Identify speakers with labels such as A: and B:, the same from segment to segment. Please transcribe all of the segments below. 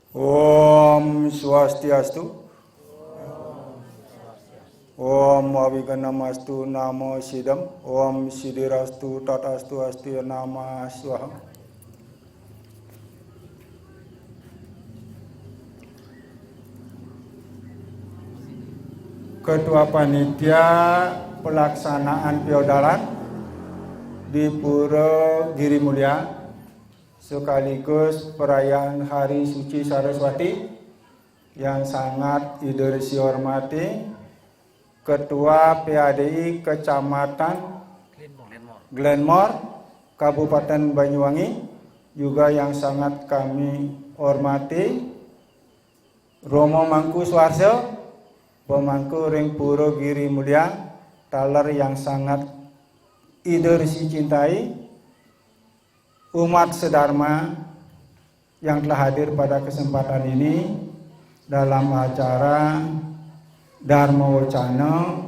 A: Om Swastiastu. Om Aviganamastu Namo Sidam. Om Sidirastu Tatastu Asti Nama Swaha. Ketua Panitia Pelaksanaan Piodalan di Pura Giri Mulia sekaligus perayaan Hari Suci Saraswati yang sangat Idris hormati Ketua PADI Kecamatan Glenmore, Kabupaten Banyuwangi, juga yang sangat kami hormati Romo Mangku Suarso, pemangku Ring Pura Giri Mulia, taler yang sangat Idris cintai, umat sedharma yang telah hadir pada kesempatan ini dalam acara Dharma Wacana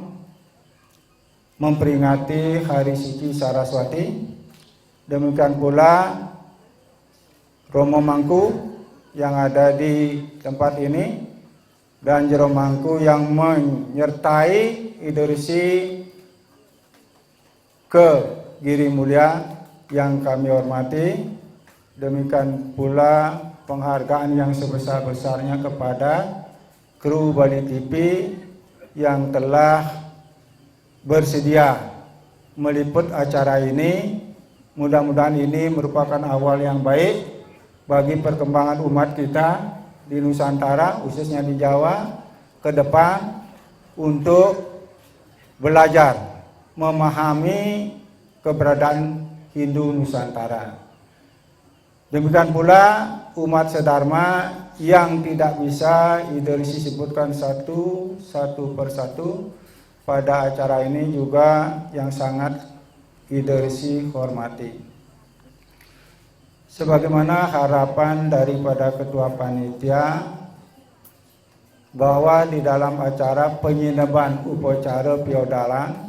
A: memperingati Hari Suci Saraswati. Demikian pula Romo Mangku yang ada di tempat ini dan Jero Mangku yang menyertai Idrisi ke Giri Mulia yang kami hormati. Demikian pula penghargaan yang sebesar-besarnya kepada kru Bali TV yang telah bersedia meliput acara ini. Mudah-mudahan ini merupakan awal yang baik bagi perkembangan umat kita di Nusantara, khususnya di Jawa, ke depan untuk belajar memahami keberadaan Hindu Nusantara. Demikian pula umat sedharma yang tidak bisa Idris disebutkan satu persatu pada acara ini juga yang sangat Idris hormati. Sebagaimana harapan daripada Ketua Panitia bahwa di dalam acara penyinaban upacara Piodalan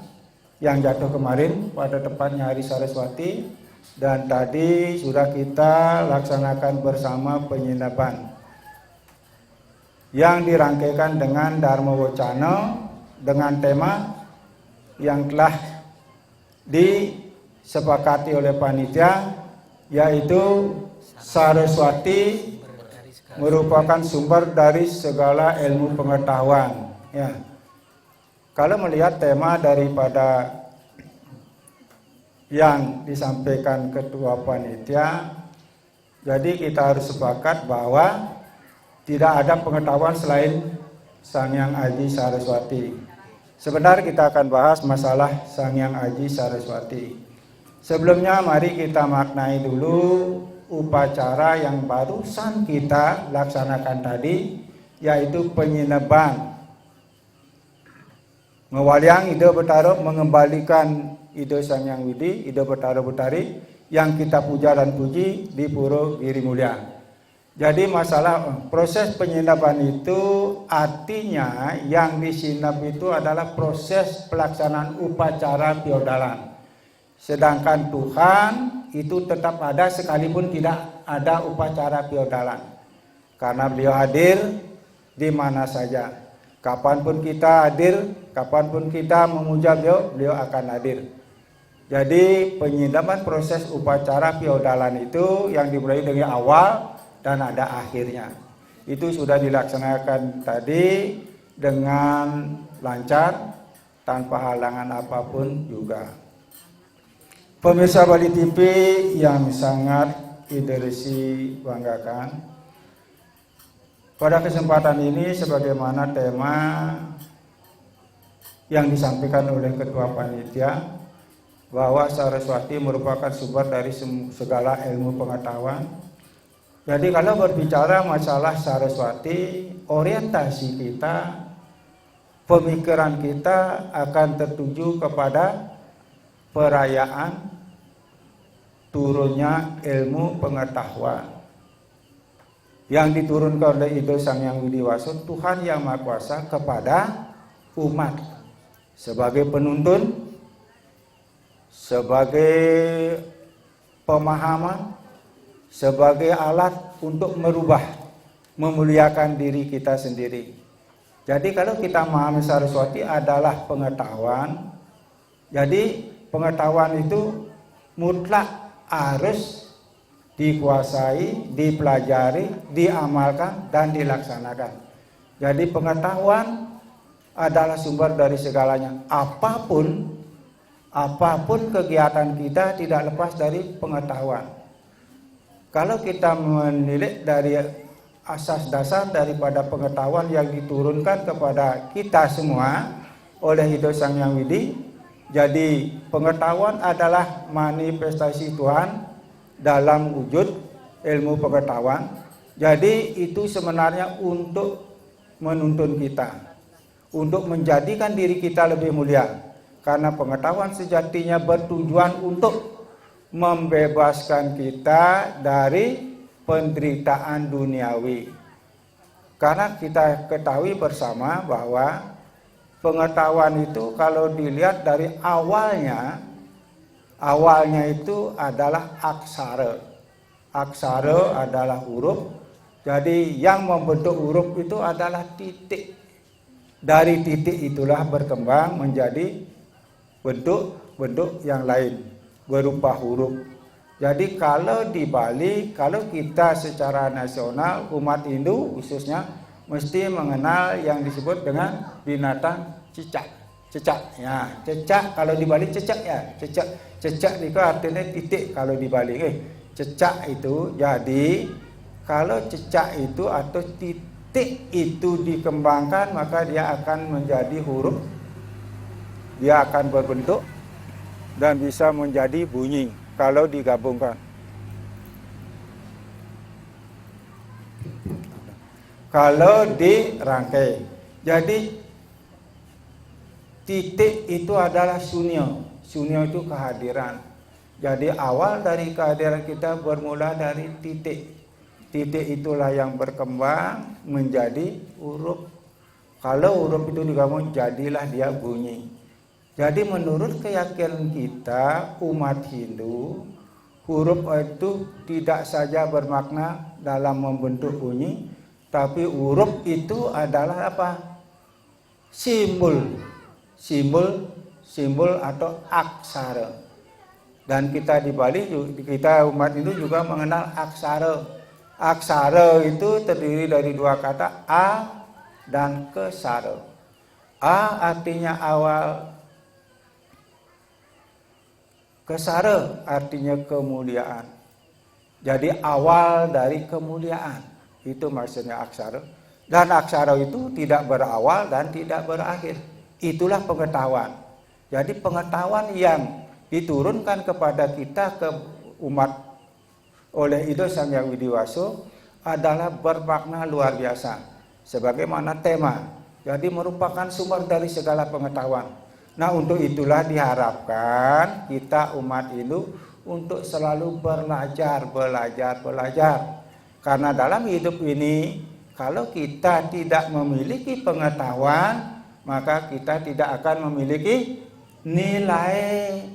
A: yang jatuh kemarin pada tepatnya Hari Saraswati, dan tadi sudah kita laksanakan bersama penyinaban yang dirangkaikan dengan Dharma Wacana dengan tema yang telah disepakati oleh panitia, yaitu Saraswati merupakan sumber dari segala ilmu pengetahuan. Ya. Kalau melihat tema daripada yang disampaikan Ketua Panitia, jadi kita harus sepakat bahwa tidak ada pengetahuan selain Sang Hyang Aji Saraswati. Sebentar kita akan bahas masalah Sang Hyang Aji Saraswati. Sebelumnya mari kita maknai dulu upacara yang barusan kita laksanakan tadi, yaitu penyinaban. Ngewaliang ide bertaruh mengembalikan ide Sang Hyang Widi, ide bertaruh betari yang kita puja dan puji di Pura Giri Mulia. Jadi masalah proses penyinaban itu artinya yang disinap itu adalah proses pelaksanaan upacara Piodalan. Sedangkan Tuhan itu tetap ada sekalipun tidak ada upacara Piodalan. Karena beliau hadir di mana saja. Kapanpun kita hadir, kapanpun kita memuja beliau, beliau akan hadir. Jadi penyinaban proses upacara Piodalan itu yang dimulai dari awal dan ada akhirnya. Itu sudah dilaksanakan tadi dengan lancar, tanpa halangan apapun juga. Pemirsa Bali TV yang sangat Idrisi banggakan, pada kesempatan ini sebagaimana tema yang disampaikan oleh Ketua Panitia bahwa Saraswati merupakan sumber dari segala ilmu pengetahuan. Jadi kalau berbicara masalah Saraswati, orientasi kita, pemikiran kita akan tertuju kepada perayaan turunnya ilmu pengetahuan yang diturunkan oleh Ide Sang Hyang Widiwasa, Tuhan Yang Maha Kuasa, kepada umat sebagai penuntun, sebagai pemahaman, sebagai alat untuk merubah memuliakan diri kita sendiri. Jadi kalau kita memahami Saraswati adalah pengetahuan, jadi pengetahuan itu mutlak harus dikuasai, dipelajari, diamalkan, dan dilaksanakan. Jadi pengetahuan adalah sumber dari segalanya. Apapun kegiatan kita tidak lepas dari pengetahuan. Kalau kita menilik dari asas dasar daripada pengetahuan yang diturunkan kepada kita semua oleh Ido Sang Hyang Widi, jadi pengetahuan adalah manifestasi Tuhan dalam wujud ilmu pengetahuan. Jadi itu sebenarnya untuk menuntun kita, untuk menjadikan diri kita lebih mulia. Karena pengetahuan sejatinya bertujuan untuk membebaskan kita dari penderitaan duniawi. Karena kita ketahui bersama bahwa pengetahuan itu kalau dilihat dari awalnya itu adalah aksara. Aksara adalah huruf. Jadi yang membentuk huruf itu adalah titik. Dari titik itulah berkembang menjadi bentuk-bentuk yang lain berupa huruf. Jadi kalau di Bali, kalau kita secara nasional umat Hindu khususnya mesti mengenal yang disebut dengan binatang cicak. Cecak, ya, cecak kalau di Bali cecak ya, cecak itu artinya titik kalau di Bali. Cecak itu jadi kalau cecak itu atau titik itu dikembangkan maka dia akan menjadi huruf, dia akan berbentuk dan bisa menjadi bunyi kalau digabungkan. Kalau dirangkai, jadi titik itu adalah sunyo. Sunyo itu kehadiran. Jadi awal dari kehadiran kita bermula dari titik. Titik itulah yang berkembang menjadi huruf. Kalau huruf itu digabung jadilah dia bunyi. Jadi menurut keyakinan kita umat Hindu, huruf itu tidak saja bermakna dalam membentuk bunyi, tapi huruf itu adalah apa? Simbol atau aksara. Dan kita di Bali, kita umat Hindu juga mengenal aksara. Aksara itu terdiri dari dua kata, a dan kesara. A artinya awal, kesara artinya kemuliaan. Jadi awal dari kemuliaan, itu maksudnya aksara. Dan aksara itu tidak berawal dan tidak berakhir. Itulah pengetahuan. Jadi pengetahuan yang diturunkan kepada kita ke umat oleh Ido Sang Hyang Widiwaso adalah bermakna luar biasa. Sebagaimana tema, jadi merupakan sumber dari segala pengetahuan. Nah untuk itulah diharapkan kita umat Hindu untuk selalu belajar. Karena dalam hidup ini kalau kita tidak memiliki pengetahuan, maka kita tidak akan memiliki nilai.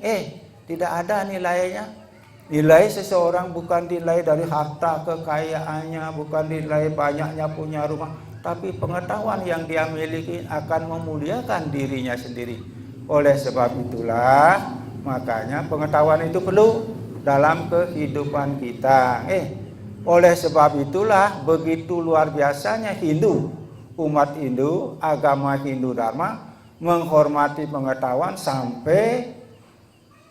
A: Tidak ada nilainya. Nilai seseorang bukan nilai dari harta kekayaannya, bukan nilai banyaknya punya rumah, tapi pengetahuan yang dia miliki akan memuliakan dirinya sendiri. Oleh sebab itulah, makanya pengetahuan itu perlu dalam kehidupan kita. Oleh sebab itulah begitu luar biasanya Hindu, umat Hindu, agama Hindu Dharma menghormati pengetahuan sampai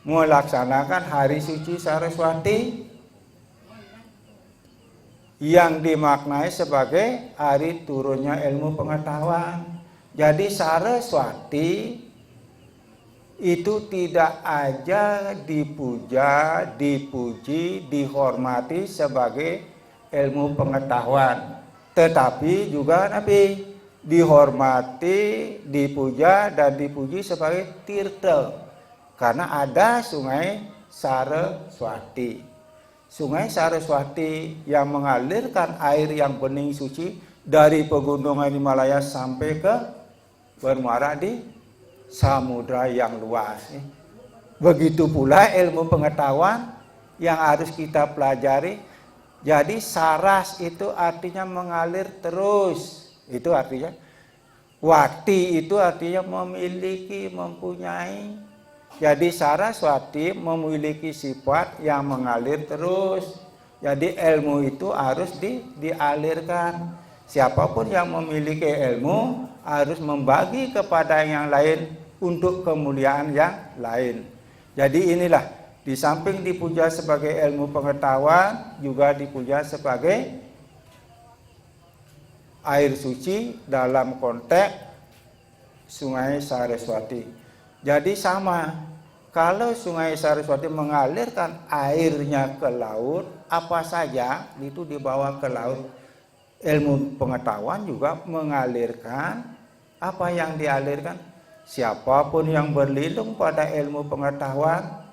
A: melaksanakan hari suci Saraswati yang dimaknai sebagai hari turunnya ilmu pengetahuan. Jadi Saraswati itu tidak aja dipuja, dipuji, dihormati sebagai ilmu pengetahuan, tetapi juga dihormati, dipuja dan dipuji sebagai tirta. Karena ada sungai Saraswati. Sungai Saraswati yang mengalirkan air yang bening suci dari pegunungan Himalaya sampai ke bermuara di samudra yang luas. Begitu pula ilmu pengetahuan yang harus kita pelajari Jadi saras itu artinya mengalir terus. Itu artinya. Wati itu artinya memiliki, mempunyai. Jadi Saraswati memiliki sifat yang mengalir terus. Jadi ilmu itu harus dialirkan. Siapapun yang memiliki ilmu harus membagi kepada yang lain untuk kemuliaan yang lain. Jadi inilah, di samping dipuja sebagai ilmu pengetahuan, juga dipuja sebagai air suci dalam konteks Sungai Saraswati. Jadi sama, kalau Sungai Saraswati mengalirkan airnya ke laut, apa saja itu dibawa ke laut. Ilmu pengetahuan juga mengalirkan apa yang dialirkan. Siapapun yang berlindung pada ilmu pengetahuan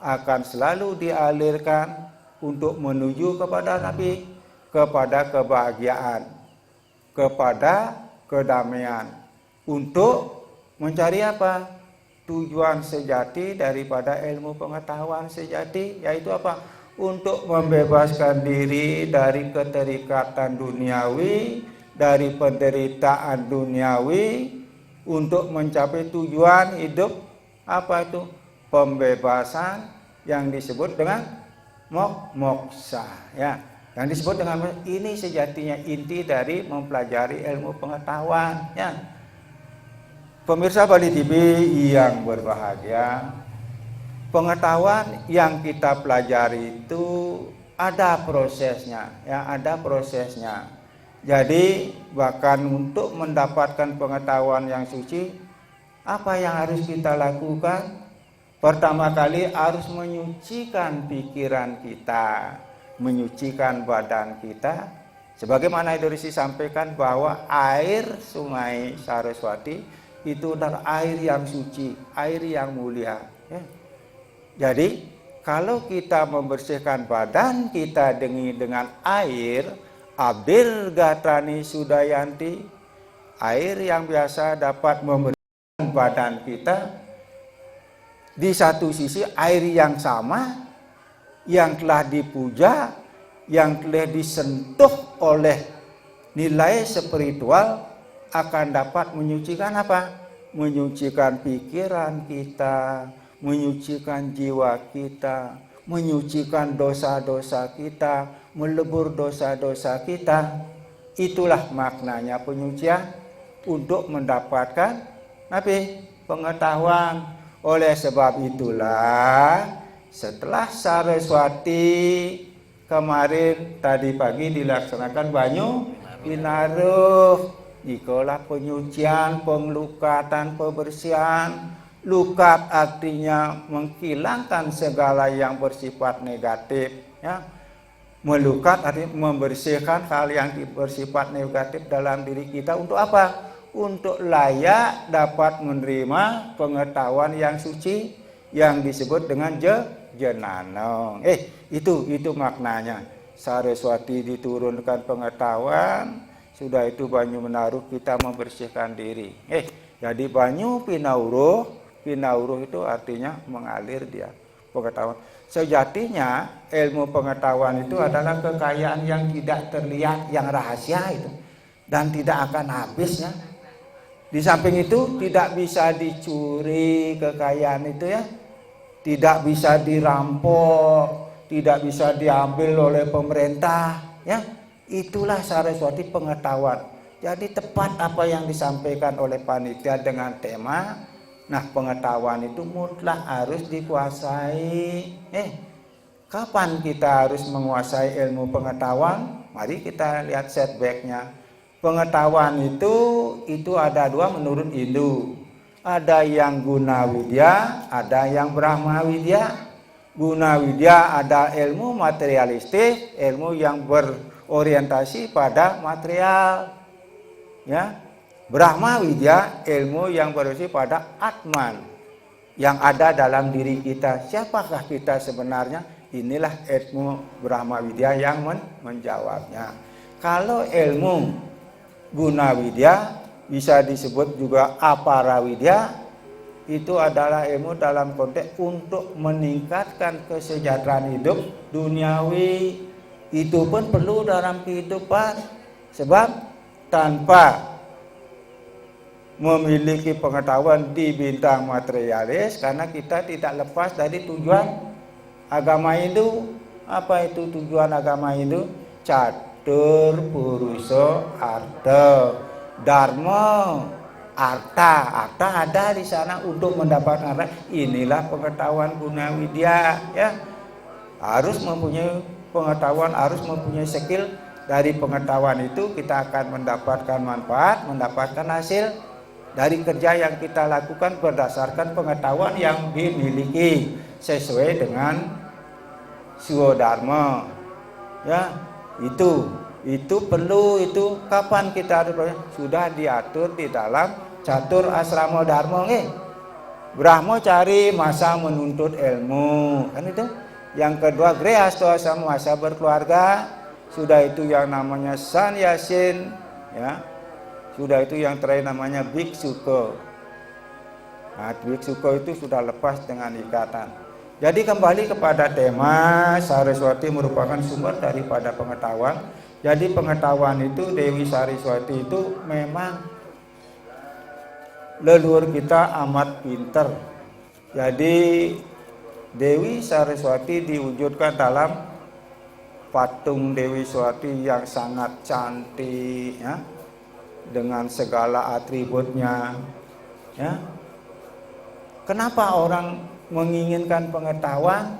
A: akan selalu dialirkan untuk menuju kepada Nabi, kepada kebahagiaan, kepada kedamaian, untuk mencari apa? Tujuan sejati daripada ilmu pengetahuan sejati, yaitu apa? Untuk membebaskan diri dari keterikatan duniawi, dari penderitaan duniawi, untuk mencapai tujuan hidup apa itu? Pembebasan yang disebut dengan moksa, ya. Yang disebut dengan ini sejatinya inti dari mempelajari ilmu pengetahuan, ya. Pemirsa Bali TV yang berbahagia, pengetahuan yang kita pelajari itu ada prosesnya, ya, ada prosesnya. Jadi bahkan untuk mendapatkan pengetahuan yang suci, apa yang harus kita lakukan? Pertama kali harus menyucikan pikiran kita, menyucikan badan kita. Sebagaimana Idrisi sampaikan bahwa air Sungai Saraswati itu adalah air yang suci, air yang mulia, ya. Jadi kalau kita membersihkan badan kita dengan air Abdil Gatrani Sudayanti, air yang biasa dapat membersihkan badan kita. Di satu sisi air yang sama, yang telah dipuja, yang telah disentuh oleh nilai spiritual, akan dapat menyucikan apa? Menyucikan pikiran kita, menyucikan jiwa kita, menyucikan dosa-dosa kita, melebur dosa-dosa kita. Itulah maknanya penyucian, untuk mendapatkan apa? Pengetahuan. Oleh sebab itulah setelah Saraswati kemarin tadi pagi dilaksanakan banyu pinaruh, ikalah penyucian, penglukatan, pembersihan. Lukat artinya menghilangkan segala yang bersifat negatif, ya. Melukat artinya membersihkan hal yang bersifat negatif dalam diri kita. Untuk apa? Untuk layak dapat menerima pengetahuan yang suci yang disebut dengan jenanong. Itu maknanya. Saraswati diturunkan pengetahuan, sudah itu banyu menaruh kita membersihkan diri. Jadi banyu pinauruh itu artinya mengalir dia pengetahuan. Sejatinya ilmu pengetahuan itu adalah kekayaan yang tidak terlihat, yang rahasia itu, dan tidak akan habisnya. Di samping itu tidak bisa dicuri kekayaan itu, ya. Tidak bisa dirampok, tidak bisa diambil oleh pemerintah, ya. Itulah Saraswati pengetahuan. Jadi tepat apa yang disampaikan oleh panitia dengan tema, nah pengetahuan itu mutlak harus dikuasai. Kapan kita harus menguasai ilmu pengetahuan? Mari kita lihat setbacknya. Pengetahuan itu ada dua menurut Hindu. Ada yang guna widya, ada yang Brahma widya. Guna widya ada ilmu materialistik, ilmu yang berorientasi pada material, ya. Brahma widya ilmu yang berorientasi pada Atman, yang ada dalam diri kita. Siapakah kita sebenarnya? Inilah ilmu Brahma widya yang menjawabnya. Kalau ilmu guna widya bisa disebut juga apara widya, itu adalah ilmu dalam konteks untuk meningkatkan kesejahteraan hidup duniawi. Itu pun perlu dalam kehidupan. Sebab tanpa memiliki pengetahuan di bidang materialis, karena kita tidak lepas dari tujuan agama Hindu. Apa itu tujuan agama Hindu? Catur purusa arta, dharma arta. Arta ada di sana untuk mendapatkan arta. Inilah pengetahuan guna widya, ya. Harus mempunyai pengetahuan, harus mempunyai skill. Dari pengetahuan itu kita akan mendapatkan manfaat, mendapatkan hasil dari kerja yang kita lakukan berdasarkan pengetahuan yang dimiliki sesuai dengan Swadharma. Ya, itu perlu. Itu kapan kita harus, sudah diatur di dalam catur asrama dharma. Brahma cari masa menuntut ilmu, kan itu. Yang kedua grihastha sama masa berkeluarga. Sudah itu yang namanya sannyasin, ya. Sudah itu yang terakhir namanya bhiksuka. Nah, bhiksuka itu sudah lepas dengan ikatan. Jadi kembali kepada tema, Saraswati merupakan sumber daripada pengetahuan. Jadi pengetahuan itu, Dewi Saraswati itu memang leluhur kita amat pinter. Jadi Dewi Saraswati diwujudkan dalam patung Dewi Saraswati yang sangat cantik, ya, dengan segala atributnya, ya. Kenapa orang menginginkan pengetahuan?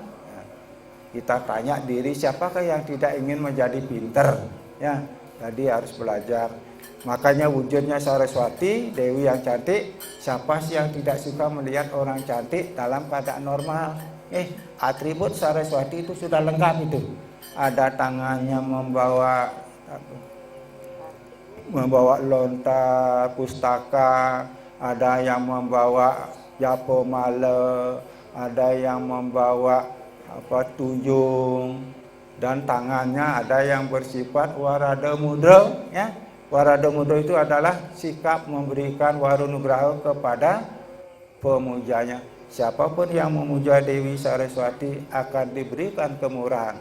A: Kita tanya diri, siapakah yang tidak ingin menjadi pinter, ya. Jadi harus belajar. Makanya wujudnya Saraswati, Dewi yang cantik. Siapa sih yang tidak suka melihat orang cantik dalam keadaan normal? Atribut Saraswati itu sudah lengkap itu. Ada tangannya membawa lontar pustaka, ada yang membawa japomala, ada yang membawa tunjung, dan tangannya ada yang bersifat warada mudra, ya. Warada mudra itu adalah sikap memberikan warunugraha kepada pemujanya. Siapapun yang memuja Dewi Saraswati akan diberikan kemurahan.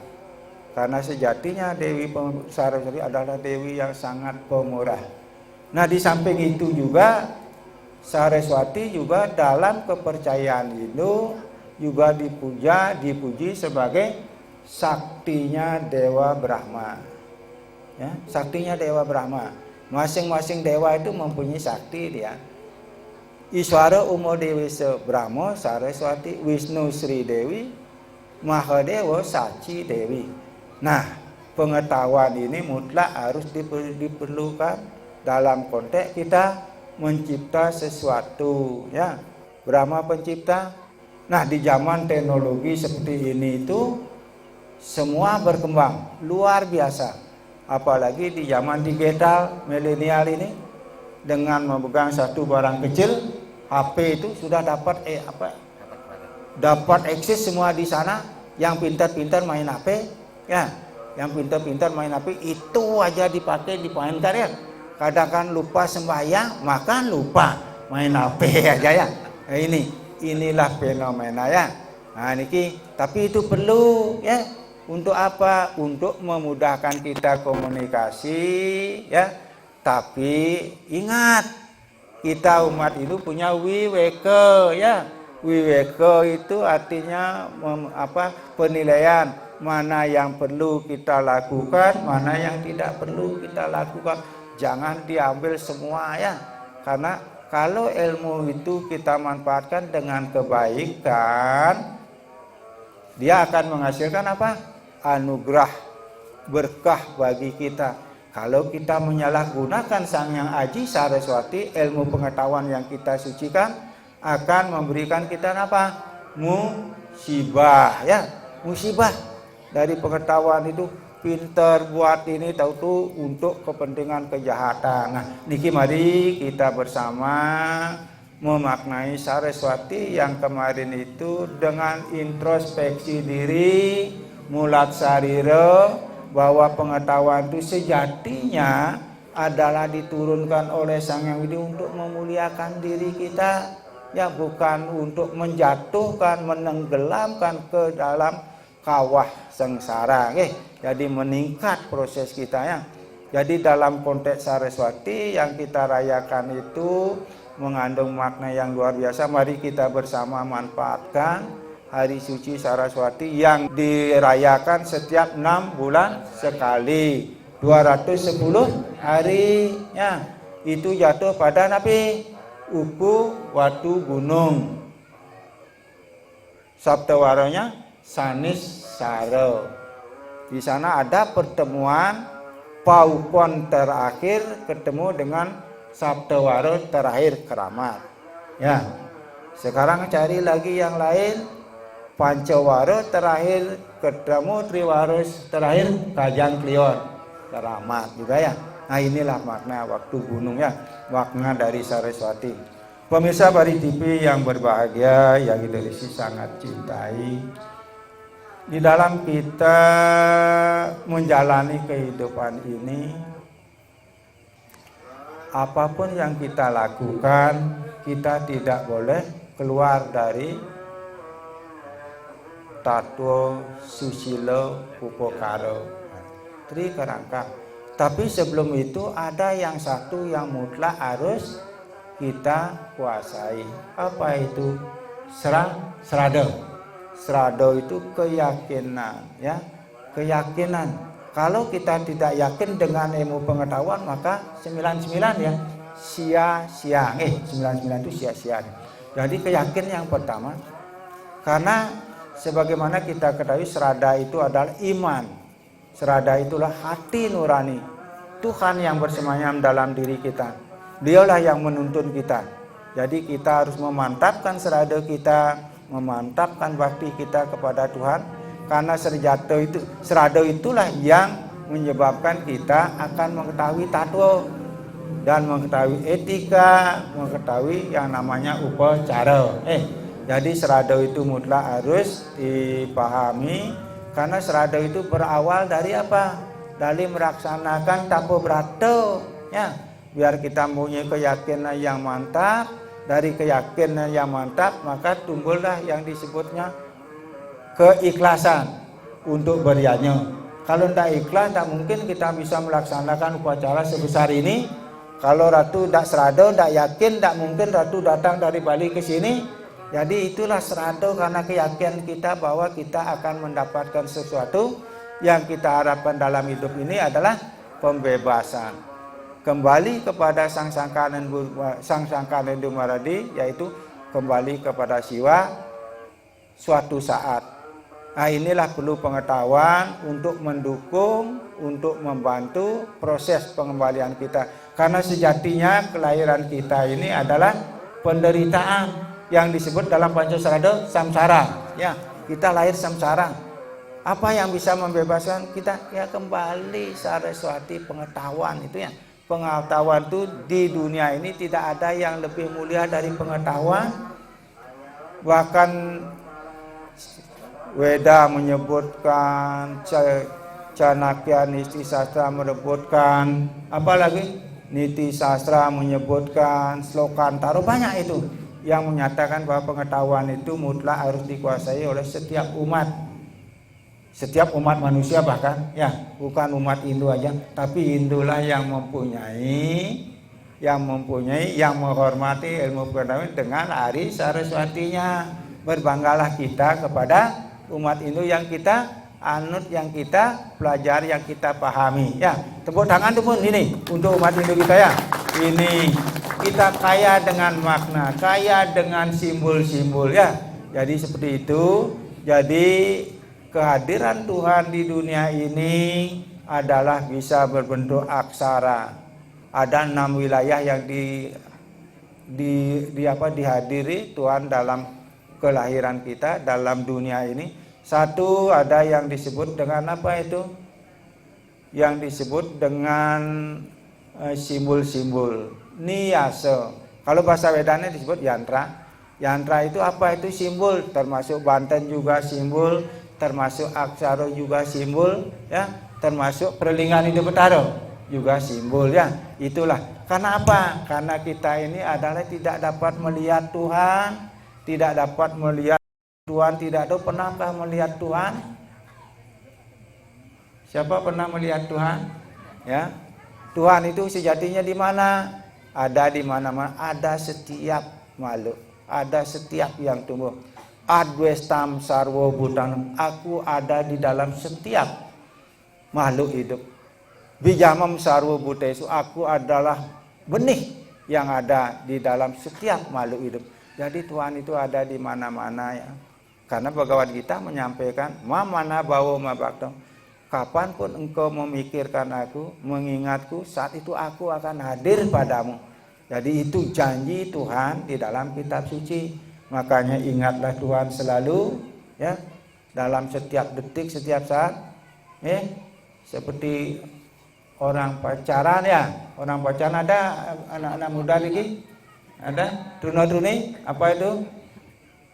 A: Karena sejatinya Dewi Saraswati adalah Dewi yang sangat pemurah. Nah, di samping itu juga Saraswati juga dalam kepercayaan Hindu juga dipuji sebagai saktinya Dewa Brahma. Ya, saktinya Dewa Brahma. Masing-masing dewa itu mempunyai sakti dia. Iswara Umo Dewi Brahma Saraswati, Wisnu Sri Dewi, Mahadewa Saci Dewi. Nah, pengetahuan ini mutlak harus diperlukan dalam konteks kita mencipta sesuatu, ya. Brahma pencipta. Nah, di zaman teknologi seperti ini itu semua berkembang luar biasa. Apalagi di zaman digital milenial ini, dengan memegang satu barang kecil, HP itu sudah dapat dapat akses semua di sana. Yang pintar-pintar main HP, ya. Yang pintar-pintar main HP itu aja dipakai, dimainkan, ya. Kadang kan lupa sembahyang, makan lupa main HP aja, ya. Nah, inilah fenomena, ya. Nah, niki, tapi itu perlu, ya. Untuk apa? Untuk memudahkan kita komunikasi, ya. Tapi ingat, kita umat itu punya wiweka, ya. Wiweka itu artinya penilaian mana yang perlu kita lakukan, mana yang tidak perlu kita lakukan. Jangan diambil semua, ya. Karena kalau ilmu itu kita manfaatkan dengan kebaikan, dia akan menghasilkan apa? Anugerah, berkah bagi kita. Kalau kita menyalahgunakan Sang Hyang Aji Saraswati, ilmu pengetahuan yang kita sucikan akan memberikan kita apa? Musibah, ya. Musibah dari pengetahuan itu, pinter buat ini, tahu tuh untuk kepentingan kejahatan. Nah, niki mari kita bersama memaknai Saraswati yang kemarin itu dengan introspeksi diri, mulat sarira, bahwa pengetahuan itu sejatinya adalah diturunkan oleh Sang Hyang Widi untuk memuliakan diri kita, ya, bukan untuk menjatuhkan, menenggelamkan ke dalam kawah sengsara. Jadi meningkat proses kita ya. Jadi dalam konteks Saraswati yang kita rayakan itu mengandung makna yang luar biasa. Mari kita bersama manfaatkan Hari Suci Saraswati yang dirayakan setiap 6 bulan sekali. 210 hari ya. Itu jatuh pada Nabi Uku Watu Gunung. Sabtawaranya Sanis Saro. Di sana ada pertemuan Paukon terakhir ketemu dengan Sabtawaro terakhir keramat. Ya. Sekarang cari lagi yang lain. Pancawaro terakhir ketemu Triwaros terakhir Kajang Klion keramat juga ya. Nah inilah makna waktu gunung ya, makna dari Saraswati. Pemirsa Bari TV yang berbahagia, yang Idolisi sangat cintai. Di dalam kita menjalani kehidupan ini, apapun yang kita lakukan, kita tidak boleh keluar dari Tattwa Susilo Upokaro Trikarangka. Tapi sebelum itu ada yang satu yang mutlak harus kita kuasai. Apa itu? Srada. Srada itu keyakinan, ya, keyakinan. Kalau kita tidak yakin dengan ilmu pengetahuan, maka 99 ya sia-sia. 99 itu sia-sia. Jadi keyakinan yang pertama, karena sebagaimana kita ketahui srada itu adalah iman. Srada itulah hati nurani. Tuhan yang bersemayam dalam diri kita. Dialah yang menuntun kita. Jadi kita harus memantapkan srada kita, memantapkan bakti kita kepada Tuhan, karena srada itulah yang menyebabkan kita akan mengetahui tatwa dan mengetahui etika, mengetahui yang namanya upacara. Jadi srada itu mutlak harus dipahami, karena srada itu berawal dari apa? Dari melaksanakan tapo brato ya, biar kita mempunyai keyakinan yang mantap. Dari keyakinan yang mantap, maka tumbuhlah yang disebutnya keikhlasan untuk berianya. Kalau tidak ikhlas, tidak mungkin kita bisa melaksanakan upacara sebesar ini. Kalau Ratu tidak serada, tidak yakin, tidak mungkin Ratu datang dari Bali ke sini. Jadi itulah serada karena keyakinan kita bahwa kita akan mendapatkan sesuatu yang kita harapkan dalam hidup ini adalah pembebasan. Kembali kepada Sang Sangkanen Dumaradi, yaitu kembali kepada Siwa suatu saat. Nah inilah perlu pengetahuan untuk mendukung, untuk membantu proses pengembalian kita. Karena sejatinya kelahiran kita ini adalah penderitaan yang disebut dalam Pancasrada samsara. Ya, kita lahir samsara. Apa yang bisa membebaskan kita? Ya kembali Saraswati pengetahuan itu ya. Pengetahuan itu di dunia ini tidak ada yang lebih mulia dari pengetahuan. Bahkan Weda menyebutkan, Canakya Niti Sastra menyebutkan, apalagi Niti Sastra menyebutkan, Slokantara, banyak itu yang menyatakan bahwa pengetahuan itu mutlak harus dikuasai oleh setiap umat. Setiap umat manusia bahkan ya, bukan umat Hindu aja, tapi Hindulah yang mempunyai, yang menghormati ilmu pengetahuan dengan Hari Saraswatinya. Berbanggalah kita kepada umat Hindu yang kita anut, yang kita pelajari, yang kita pahami. Ya, tepuk tangan tuh pun ini untuk umat Hindu kita ya. Ini kita kaya dengan makna, kaya dengan simbol-simbol ya. Jadi seperti itu. Jadi kehadiran Tuhan di dunia ini adalah bisa berbentuk aksara. Ada 6 wilayah yang dihadiri Tuhan dalam kelahiran kita dalam dunia ini. Satu ada yang disebut dengan apa itu? Yang disebut dengan simbol-simbol niyasa. Kalau bahasa Wedanya disebut yantra. Yantra itu apa? Itu simbol, termasuk Banten juga simbol, termasuk aksara juga simbol ya, termasuk perlingan Hindu Betara juga simbol ya. Itulah karena apa? Karena kita ini adalah tidak dapat melihat Tuhan, tidak dapat melihat Tuhan, tidak tahu pernahkah melihat Tuhan. Siapa pernah melihat Tuhan? Ya, Tuhan itu sejatinya di mana? Ada di mana-mana, ada setiap makhluk, ada setiap yang tumbuh. Adwestam sarwo butanam, aku ada di dalam setiap makhluk hidup. Bijamam sarwo butesu, aku adalah benih yang ada di dalam setiap makhluk hidup. Jadi Tuhan itu ada di mana-mana ya. Karena Bhagavad Gita menyampaikan, mamana bawo mabaktam. Kapanpun engkau memikirkan aku, mengingatku, saat itu aku akan hadir padamu. Jadi itu janji Tuhan di dalam kitab suci. Makanya ingatlah Tuhan selalu, ya, dalam setiap detik, setiap saat. Ya, seperti orang pacaran ya, orang pacaran ada anak-anak muda lagi, ada truna-truni, apa itu?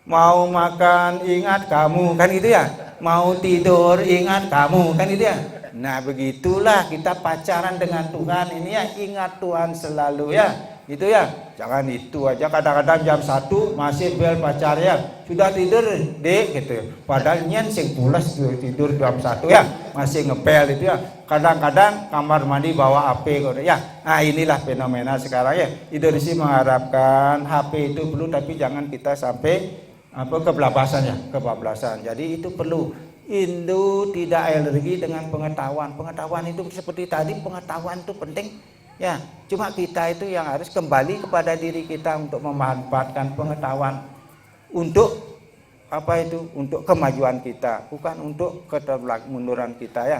A: Mau makan ingat kamu, kan gitu ya. Mau tidur ingat kamu, kan gitu ya. Nah begitulah kita pacaran dengan Tuhan ini ya, ingat Tuhan selalu ya, gitu ya. Jangan itu aja, kadang-kadang jam 1 masih bel pacar ya, sudah tidur dek gitu ya. Padahal nyen sing pulas tidur jam 1 ya, masih ngepel itu ya. Kadang-kadang kamar mandi bawa HP gitu ya. Nah inilah fenomena sekarang ya. Idrisi mengharapkan HP itu perlu, tapi jangan kita sampai kebablasan ya, kebablasan. Jadi itu perlu. Hindu tidak alergi dengan pengetahuan. Pengetahuan itu seperti tadi, pengetahuan itu penting ya. Cuma kita itu yang harus kembali kepada diri kita untuk memanfaatkan pengetahuan untuk apa itu? Untuk kemajuan kita, bukan untuk ketermunduran kita ya.